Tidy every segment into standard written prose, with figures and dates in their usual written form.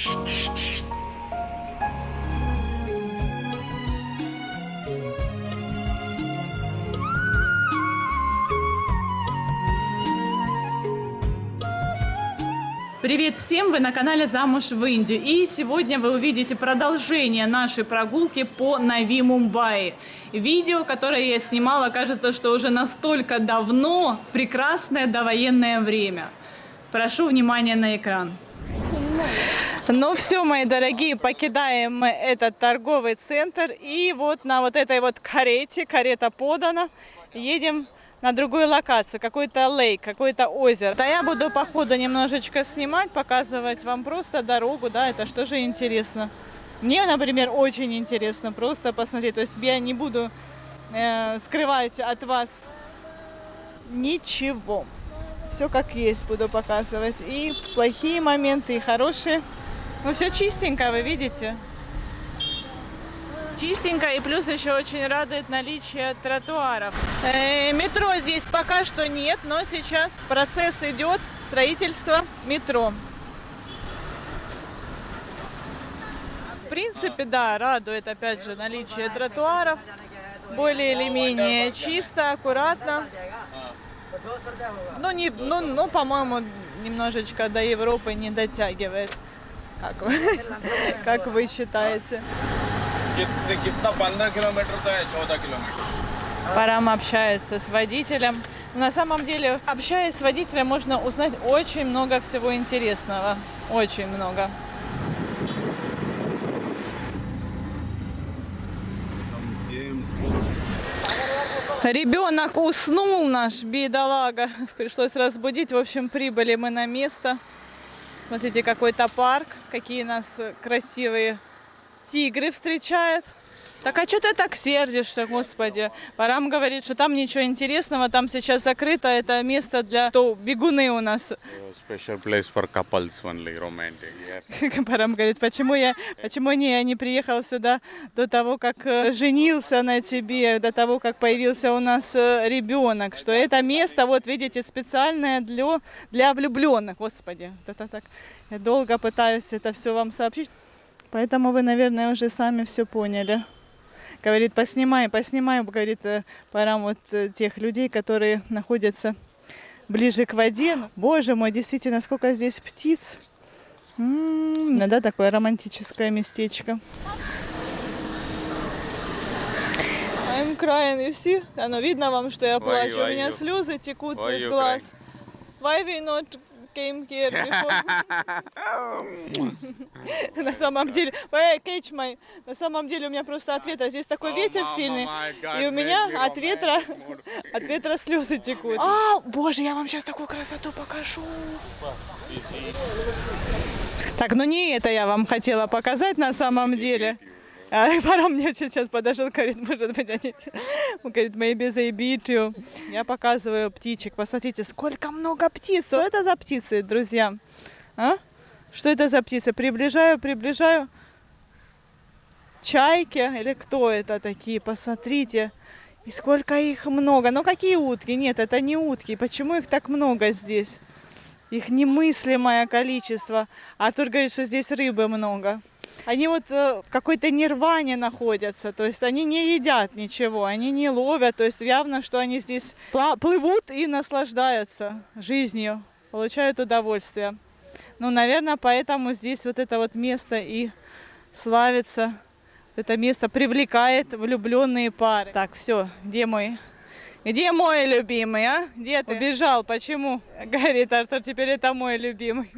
Привет всем! Вы на канале «Замуж в Индию». И сегодня вы увидите продолжение нашей прогулки по Нави Мумбаи. Видео, которое я снимала, кажется, что уже настолько давно, прекрасное довоенное время. Прошу внимания на экран. Ну все, мои дорогие, покидаем мы этот торговый центр. И вот на вот этой вот карете, карета подана, едем на другую локацию, какой-то лейк, какое-то озеро. Да, я буду по ходу немножечко снимать, показывать вам просто дорогу, да, это что же интересно. Мне, например, очень интересно просто посмотреть, то есть я не буду скрывать от вас ничего. Все как есть буду показывать, и плохие моменты, и хорошие. Ну, все чистенько, вы видите. Чистенько, и плюс еще очень радует наличие тротуаров. Метро здесь пока что нет, но сейчас процесс идет строительства метро. В принципе, да, радует опять же наличие тротуаров. Более или менее чисто, аккуратно. Ну, по-моему, немножечко до Европы не дотягивает. Как вы считаете? 15 километров, 14 километров. Парам общается с водителем. На самом деле, общаясь с водителем, можно узнать очень много всего интересного. Очень много. Ребенок уснул, наш бедолага. Пришлось разбудить. В общем, прибыли мы на место. Смотрите, какой-то парк. Какие нас красивые тигры встречают. Так, а что ты так сердишься, господи? Парам говорит, что там ничего интересного, там сейчас закрыто, это место для бегуны у нас. Special place for couples only, romantic. Yeah. Парам говорит, почему я не приехал сюда до того, как женился на тебе, до того, как появился у нас ребенок, что это место, вот видите, специальное для влюбленных. Господи, это так. Я долго пытаюсь это все вам сообщить. Поэтому вы, наверное, уже сами все поняли. Говорит, поснимай, говорит, Парам, вот тех людей, которые находятся ближе к воде. Боже мой, действительно, сколько здесь птиц. Да, такое романтическое местечко. I'm crying, you see? Оно видно вам, что я плачу? У меня слезы текут из глаз. Why we not came here before? На самом деле, на самом деле у меня просто от ветра, здесь такой ветер сильный, и у меня от ветра слезы текут. Боже, я вам сейчас такую красоту покажу. Так, ну не это я вам хотела показать на самом деле. Пора мне сейчас подошел, говорит, может быть, они... Говорит, maybe they beat you. Я показываю птичек. Посмотрите, сколько много птиц. Что это за птицы, друзья? А? Что это за птицы? Приближаю. Чайки или кто это такие? Посмотрите. И сколько их много. Ну, какие утки? Нет, это не утки. Почему их так много здесь? Их немыслимое количество. Артур говорит, что здесь рыбы много. Они вот в какой-то нирване находятся, то есть они не едят ничего, они не ловят, то есть явно, что они здесь плывут и наслаждаются жизнью, получают удовольствие. Ну, наверное, поэтому здесь вот это вот место и славится, это место привлекает влюбленные пары. Так, все, где мой любимый, а? Где ты? Убежал, почему? Говорит Артур, теперь это мой любимый.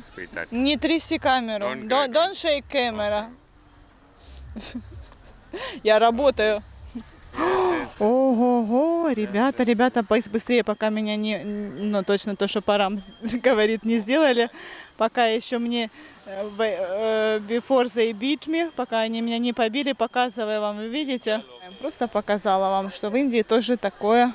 Не тряси камеру. Don't shake camera. Я работаю. Ого-го, ребята, быстрее, пока меня не... Ну, точно то, что Парам говорит, не сделали. Пока еще мне... Before they beat me, пока они меня не побили, показываю вам, вы видите? Просто показала вам, что в Индии тоже такое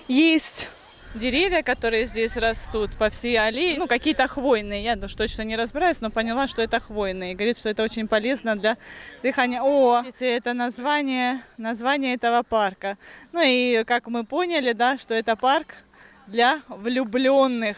есть. Деревья, которые здесь растут по всей аллее, ну, какие-то хвойные, я точно не разбираюсь, но поняла, что это хвойные. Говорит, что это очень полезно для дыхания. О, это название этого парка. Ну и как мы поняли, да, что это парк для влюбленных.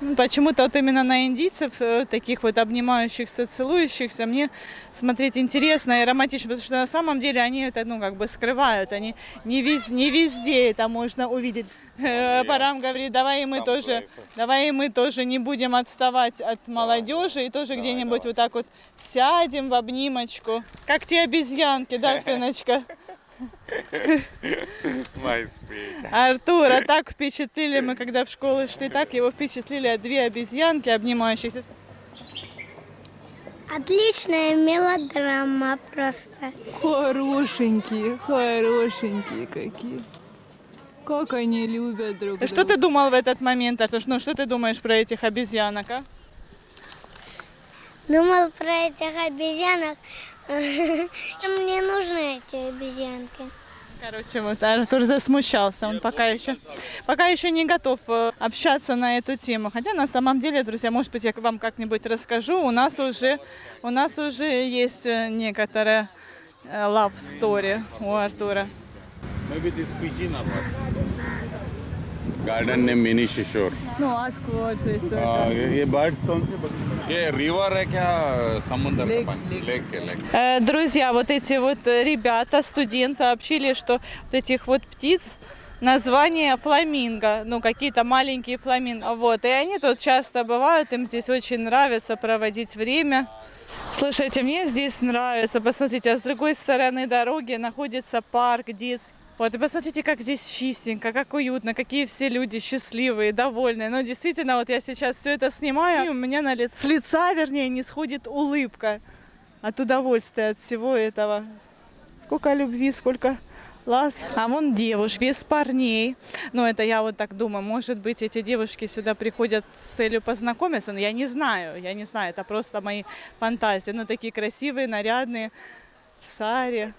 Ну, почему-то вот именно на индийцев, таких вот обнимающихся, целующихся, мне смотреть интересно и романтично, потому что на самом деле они это, ну, как бы скрывают, они не везде это можно увидеть. Парам говорит, давай и мы тоже не будем отставать от молодежи и тоже где-нибудь вот так вот сядем в обнимочку, как те обезьянки, да, сыночка? Артура так впечатлили мы, когда в школу шли, так его впечатлили две обезьянки, обнимающиеся. Отличная мелодрама просто. Хорошенькие какие. Как они любят друг друга. Что ты думал в этот момент, Артур? Ну, что ты думаешь про этих обезьянок, а? Думал про этих обезьянок. Мне нужны эти обезьянки. Короче, вот Артур засмущался, он пока еще не готов общаться на эту тему. Хотя на самом деле, друзья, может быть, я вам как-нибудь расскажу, у нас уже есть некоторая love story у Артура. Maybe this pigeon or what? Garden name Mini Shishore. Ну, откуда же ये birds कौन से? ये river है क्या समुद्र का पानी? Lake. Друзья, вот эти вот ребята, студенты сообщили, что вот этих вот птиц название фламинго, ну какие-то маленькие фламинго, вот, и они тут часто бывают, им здесь очень нравится проводить время. Слушайте, мне здесь нравится, посмотрите, а с другой стороны дороги находится парк детский. Вот, и посмотрите, как здесь чистенько, как уютно, какие все люди счастливые, довольные. Но действительно, вот я сейчас все это снимаю, и у меня с лица, вернее, не сходит улыбка от удовольствия от всего этого. Сколько любви, сколько ласк. А вон девушки, без парней. Ну, это я вот так думаю, может быть, эти девушки сюда приходят с целью познакомиться. Но я не знаю, это просто мои фантазии. Ну, такие красивые, нарядные, в саре.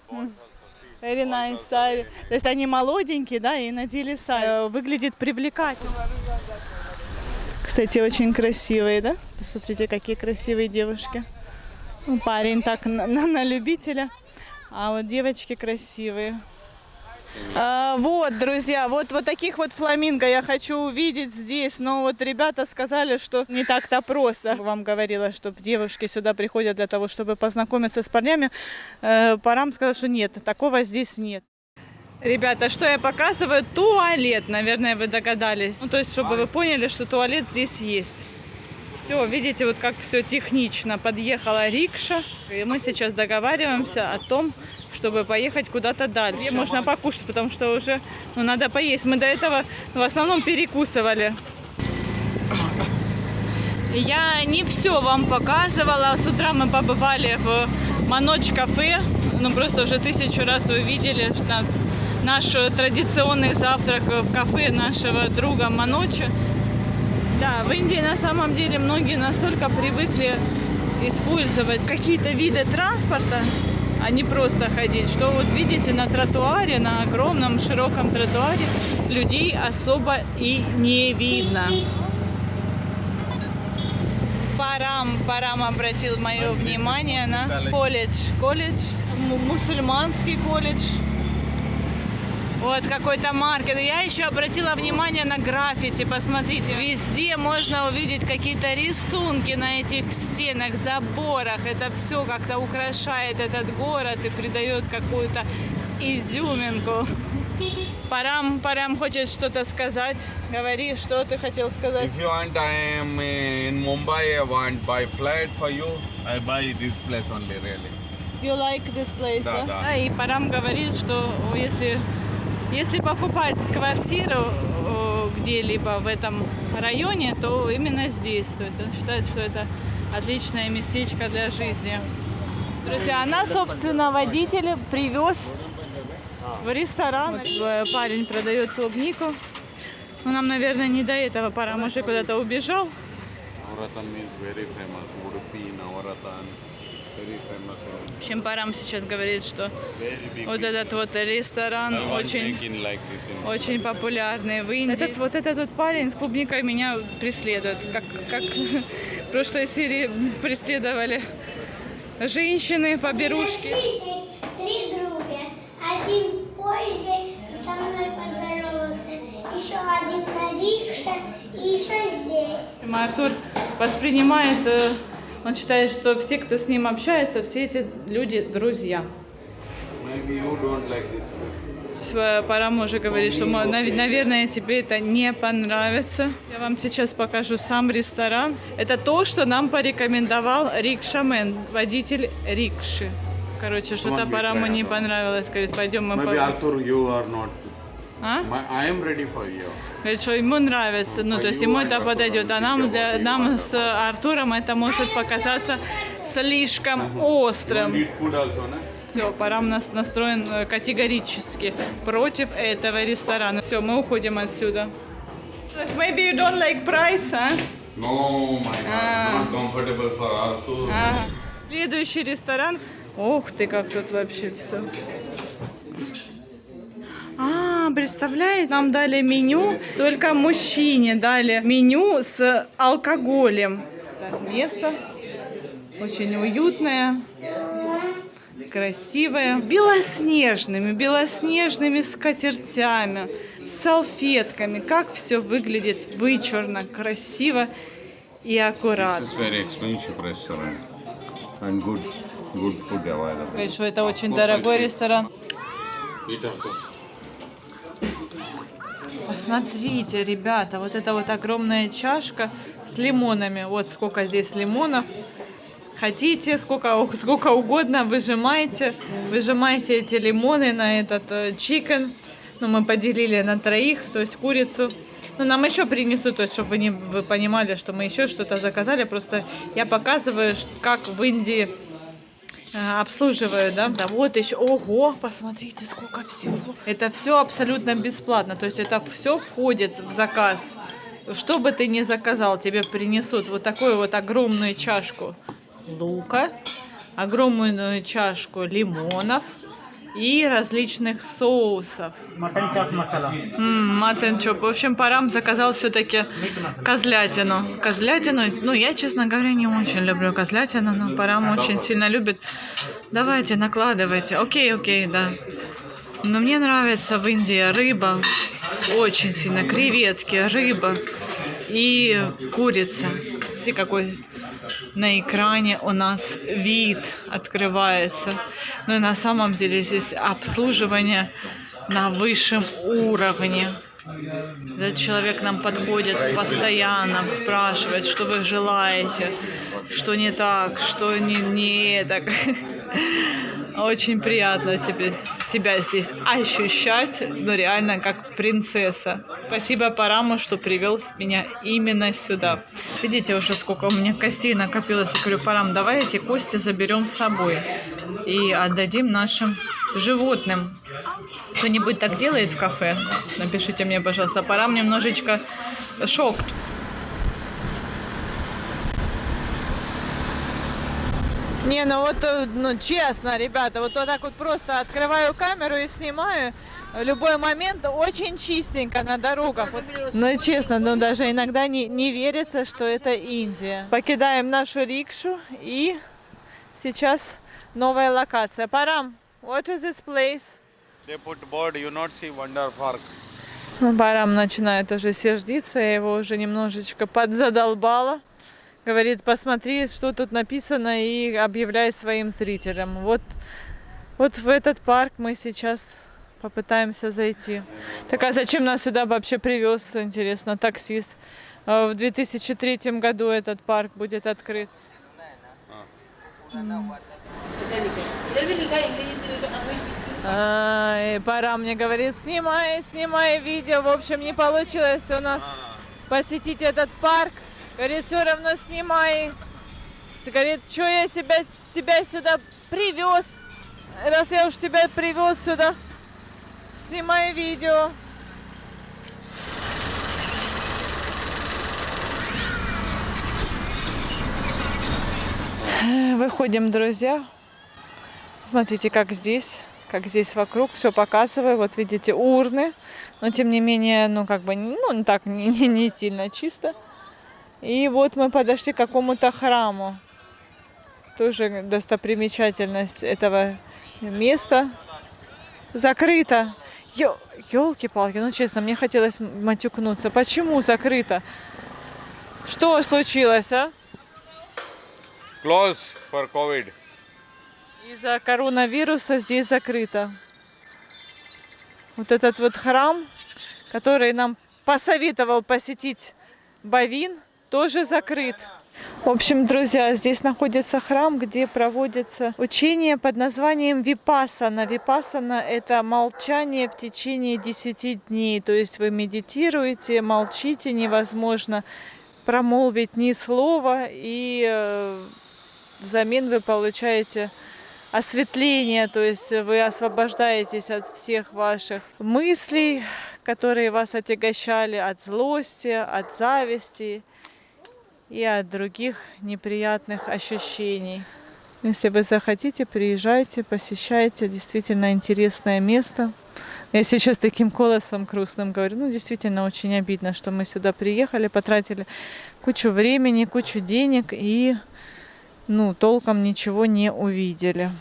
Very nice сари. То есть они молоденькие, да, и надели сари. Выглядит привлекательно. Кстати, очень красивые, да? Посмотрите, какие красивые девушки. Ну, парень так на любителя, а вот девочки красивые. Вот, друзья, вот таких вот фламинго я хочу увидеть здесь. Но вот ребята сказали, что не так-то просто. Вам говорила, что девушки сюда приходят для того, чтобы познакомиться с парнями. Парам сказал, что нет, такого здесь нет. Ребята, что я показываю? Туалет, наверное, вы догадались. Ну, то есть, чтобы вы поняли, что туалет здесь есть. Все, видите, вот как все технично. Подъехала рикша, и мы сейчас договариваемся о том, чтобы поехать куда-то дальше. Где можно покушать, потому что уже надо поесть. Мы до этого в основном перекусывали. Я не все вам показывала. С утра мы побывали в Манодж кафе. Ну, просто уже 1000 раз вы видели наш традиционный завтрак в кафе нашего друга Маноджа. Да, в Индии на самом деле многие настолько привыкли использовать какие-то виды транспорта, а не просто ходить, что вот видите, на тротуаре, на огромном широком тротуаре людей особо и не видно. Парам обратил мое внимание на колледж, мусульманский колледж. Вот какой-то маркет. Я еще обратила внимание на граффити. Посмотрите, везде можно увидеть какие-то рисунки на этих стенах, заборах. Это все как-то украшает этот город и придает какую-то изюминку. Парам хочет что-то сказать. Говори, что ты хотел сказать. If you want, I am in Mumbai. I want buy flat for you. I buy this place only, really. You like this place, да? Да, и Парам говорит, что если покупать квартиру где-либо в этом районе, то именно здесь. То есть он считает, что это отличное местечко для жизни. Друзья, она, собственно, водитель привез в ресторан. Парень продает клубнику. Ну, нам, наверное, не до этого. Парам уже куда-то убежал. В общем, Парам сейчас говорит, что вот этот вот ресторан очень популярный в Индии. Этот вот парень с клубникой меня преследует, как в прошлой серии преследовали женщины по берушке. Три друга. Один в поезде со мной поздоровался, еще один на рикше и еще здесь. Артур воспринимает, он считает, что все, кто с ним общается, все эти люди друзья. Maybe you don't like this food. Парам уже говорит, что, наверное, тебе это не понравится. Я вам сейчас покажу сам ресторан. Это то, что нам порекомендовал рикшамен, водитель рикши. Короче, что-то Параму не понравилось. Говорит, пойдем мы... Maybe Arthur, you are not. А? I am ready for you. Говорит, что ему нравится, ну, то есть ему это подойдет, а нам с Артуром это может показаться слишком острым. Eat food also, na? Все, Парам нас настроен категорически против этого ресторана. Все, мы уходим отсюда. Maybe you don't like price, а? No, my God, not comfortable for Arthur. Ага. Следующий ресторан. Ох ты, как тут вообще все. Представляете, нам дали меню, только мужчине дали меню с алкоголем. Так, место очень уютное, красивое, белоснежными скатертями, с салфетками. Как все выглядит вычурно, красиво и аккуратно. This is very expensive restaurant and good food available. Говорит, что это очень дорогой ресторан. Eat Arthur. Посмотрите, ребята, вот это вот огромная чашка с лимонами. Вот сколько здесь лимонов. Хотите, сколько угодно, выжимайте эти лимоны на этот чикен. Ну, мы поделили на троих, то есть курицу. Ну, нам еще принесут, то есть, чтобы вы понимали, что мы еще что-то заказали. Просто я показываю, как в Индии обслуживают, да? Да, вот еще, ого, посмотрите, сколько всего. Это все абсолютно бесплатно, то есть это все входит в заказ. Что бы ты ни заказал, тебе принесут вот такую вот огромную чашку лука, огромную чашку лимонов и различных соусов. Маттен чоп масала. Маттен чоп. В общем, Парам заказал все-таки козлятину. Ну, я, честно говоря, не очень люблю козлятину, но Парам очень сильно любит. Давайте, накладывайте. Окей, да. Но мне нравится в Индии рыба. Очень сильно. Креветки, рыба и курица. Смотрите, какой на экране у нас вид открывается. Но на самом деле здесь обслуживание на высшем уровне. Этот человек нам подходит постоянно, спрашивает, что вы желаете, что не так, что не так. Очень приятно себя здесь ощущать, но реально как принцесса. Спасибо Параму, что привел меня именно сюда. Видите уже, сколько у меня костей накопилось. Я говорю, Парам, давай эти кости заберем с собой и отдадим нашим животным. Кто-нибудь так делает в кафе? Напишите мне, пожалуйста. Парам немножечко шок. Не, ну вот, ну честно, ребята, вот так вот просто открываю камеру и снимаю. В любой момент очень чистенько на дорогах. Вот. Ну честно, ну даже иногда не верится, что это Индия. Покидаем нашу рикшу и сейчас новая локация. Парам, what is this place? They put board, you not see Wonder Park. Парам начинает уже сердиться, я его уже немножечко подзадолбала. Говорит, посмотри, что тут написано, и объявляй своим зрителям. Вот в этот парк мы сейчас попытаемся зайти. Так а зачем нас сюда вообще привез, интересно, таксист? В 2003 году этот парк будет открыт. И Парам мне говорит, снимай видео. В общем, не получилось у нас посетить этот парк. Говорит, все равно снимай. Говорит, что я тебя сюда привез. Раз я уж тебя привез сюда, снимай видео. Выходим, друзья. Смотрите, как здесь вокруг все показываю. Вот видите, урны. Но тем не менее, ну как бы, ну так не сильно чисто. И вот мы подошли к какому-то храму. Тоже достопримечательность этого места. Закрыто. Ёлки-палки, ну честно, мне хотелось матюкнуться. Почему закрыто? Что случилось, а? Closed for COVID. Из-за коронавируса здесь закрыто. Вот этот вот храм, который нам посоветовал посетить Бавин, тоже закрыт. В общем, друзья, здесь находится храм, где проводится учение под названием Випассана. Випассана – это молчание в течение 10 дней. То есть вы медитируете, молчите, невозможно промолвить ни слова, и взамен вы получаете осветление, то есть вы освобождаетесь от всех ваших мыслей, которые вас отягощали, от злости, от зависти и от других неприятных ощущений. Если вы захотите, приезжайте, посещайте. Действительно интересное место. Я сейчас таким голосом грустным говорю. Ну, действительно, очень обидно, что мы сюда приехали, потратили кучу времени, кучу денег и, толком ничего не увидели.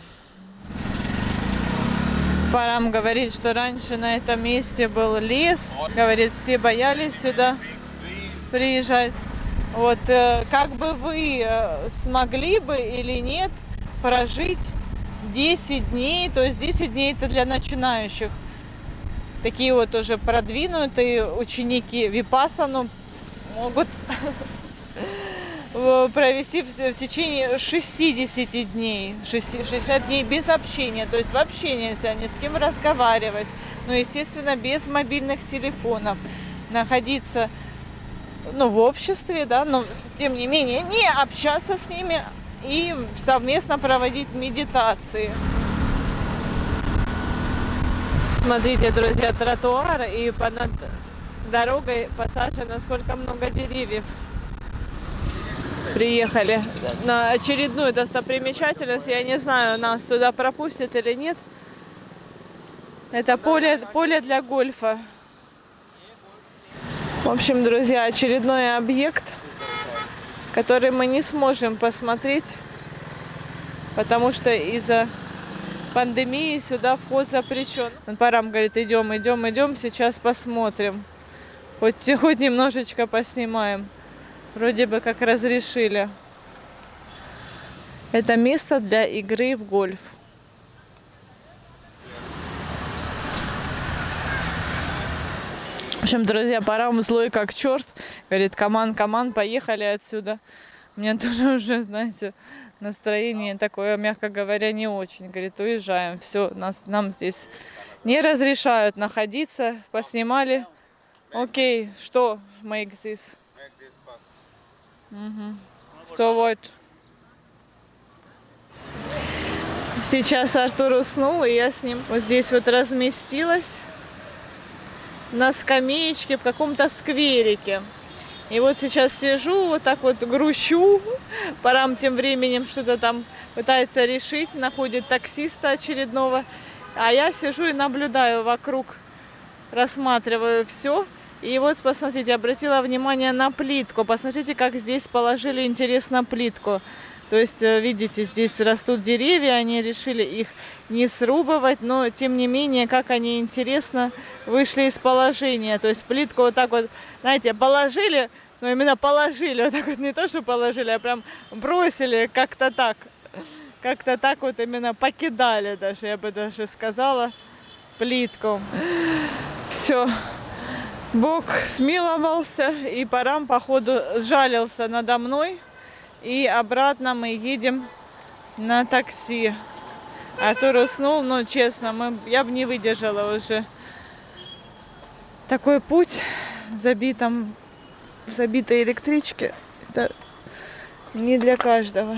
Парам говорит, что раньше на этом месте был лес. Говорит, все боялись сюда приезжать. Вот как бы вы смогли бы или нет прожить 10 дней, то есть 10 дней это для начинающих. Такие вот уже продвинутые ученики Випассану могут провести в течение 60 дней, 60 дней без общения, то есть вообще нельзя ни с кем разговаривать, но, естественно, без мобильных телефонов, находиться, в обществе, да, но, тем не менее, не общаться с ними и совместно проводить медитации. Смотрите, друзья, тротуар, и над дорогой посажено сколько много деревьев. Приехали на очередную достопримечательность. Я не знаю, нас туда пропустят или нет. Это поле для гольфа. В общем, друзья, очередной объект, который мы не сможем посмотреть, потому что из-за пандемии сюда вход запрещен. Парам говорит, идем, сейчас посмотрим. Хоть немножечко поснимаем. Вроде бы как разрешили. Это место для игры в гольф. В общем, друзья, Парам злой как черт. Говорит, команд, поехали отсюда. У меня тоже уже, знаете, настроение такое, мягко говоря, не очень. Говорит, уезжаем. Все, нам здесь не разрешают находиться. Поснимали. Окей, что make this? So what? Сейчас Артур уснул, и я с ним вот здесь вот разместилась на скамеечке в каком-то скверике. И вот сейчас сижу, вот так вот грущу. Парам тем временем что-то там пытается решить, находит таксиста очередного. А я сижу и наблюдаю вокруг, рассматриваю все. И вот, посмотрите, обратила внимание на плитку. Посмотрите, как здесь положили, интересно, плитку. То есть, видите, здесь растут деревья, они решили их не срубывать, но, тем не менее, как они интересно вышли из положения. То есть, плитку вот так вот, знаете, положили, но именно положили, вот так вот, не то, что положили, а прям бросили как-то так. Как-то так вот именно покидали даже, я бы даже сказала, плитку. Все. Бог смиловался, и Парам, походу, сжалился надо мной. И обратно мы едем на такси. Артур уснул, но, честно, я бы не выдержала уже такой путь в забитой электричке. Это не для каждого.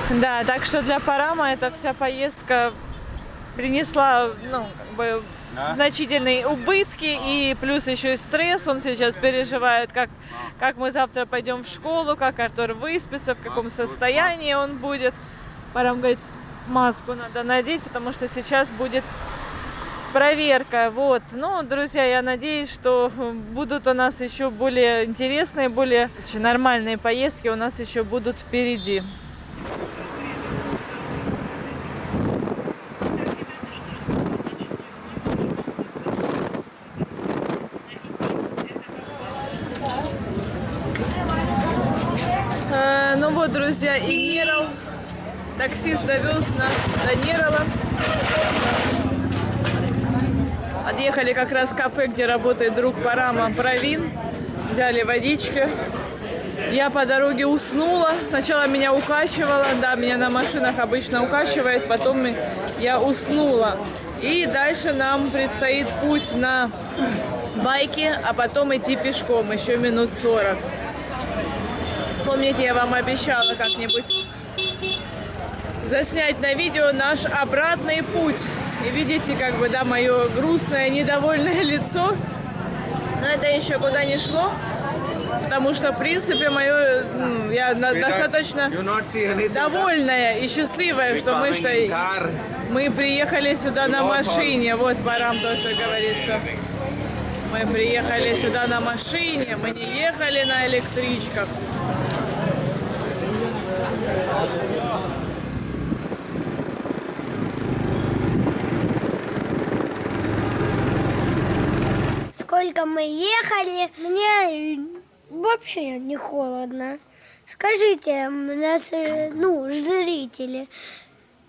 Да, так что для Парама эта вся поездка принесла, значительные убытки, и плюс еще и стресс. Он сейчас переживает, как мы завтра пойдем в школу, как Артур выспится, в каком состоянии он будет. Парам говорит, маску надо надеть, потому что сейчас будет проверка. Вот. Ну, друзья, я надеюсь, что будут у нас еще более интересные, более нормальные поездки у нас еще будут впереди. Ну вот, друзья, и Нерал. Таксист довез нас до Нерала. Подъехали как раз в кафе, где работает друг Парама Правин. Взяли водички. Я по дороге уснула. Сначала меня укачивало. Да, меня на машинах обычно укачивает. Потом я уснула. И дальше нам предстоит путь на байке, а потом идти пешком еще минут 40. Помните, я вам обещала как-нибудь заснять на видео наш обратный путь. И видите, как бы, да, мое грустное, недовольное лицо. Но это еще куда не шло. Потому что, в принципе, я достаточно довольная и счастливая, что мы приехали сюда на машине. Вот Парам тоже говорит, что мы приехали сюда на машине, мы не ехали на электричках. Сколько мы ехали, мне вообще не холодно. Скажите, нас, зрители,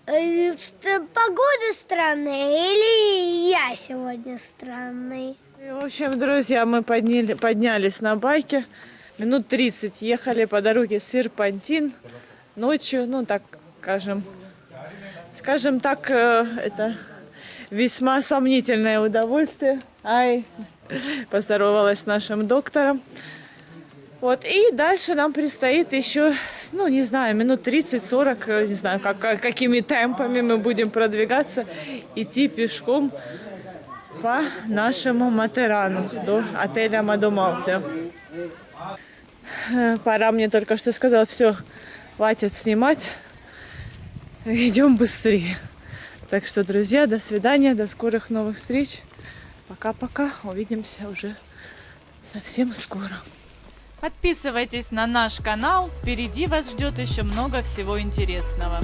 погода странная или я сегодня странный? В общем, друзья, мы поднялись на байке. Минут 30 ехали по дороге Серпантин. Ночью, скажем так, это весьма сомнительное удовольствие. Поздоровалась с нашим доктором. Вот, и дальше нам предстоит еще, не знаю, минут 30-40, не знаю, какими темпами мы будем продвигаться, идти пешком по нашему Матерану до отеля Мадомалте. Пора мне только что сказал, все, хватит снимать, идем быстрее. Так что, друзья, до свидания, до скорых новых встреч. Пока-пока, увидимся уже совсем скоро. Подписывайтесь на наш канал, впереди вас ждет еще много всего интересного.